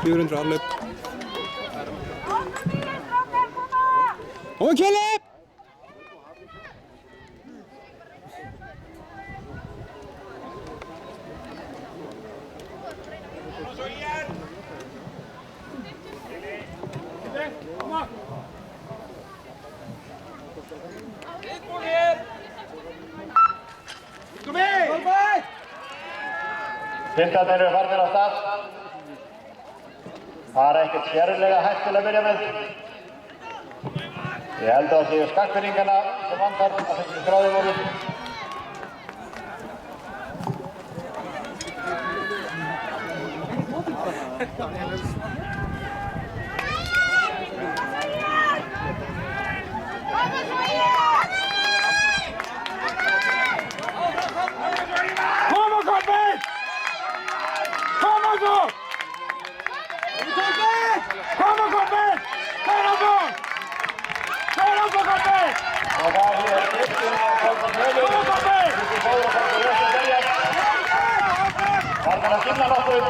400 avlöp. Kom Kjellep! Piltarnir eru farnir á stað. Það er ekkert sérlega hægt til að byrja með. Ég held að það séu skakfinningarna sem vantar að þessi skráði voru. Og það er Kristinn Kolbjörn Mölur, Kristinn Fóðursson og Jósef Berjar. Þarna er að kynna nokkuð.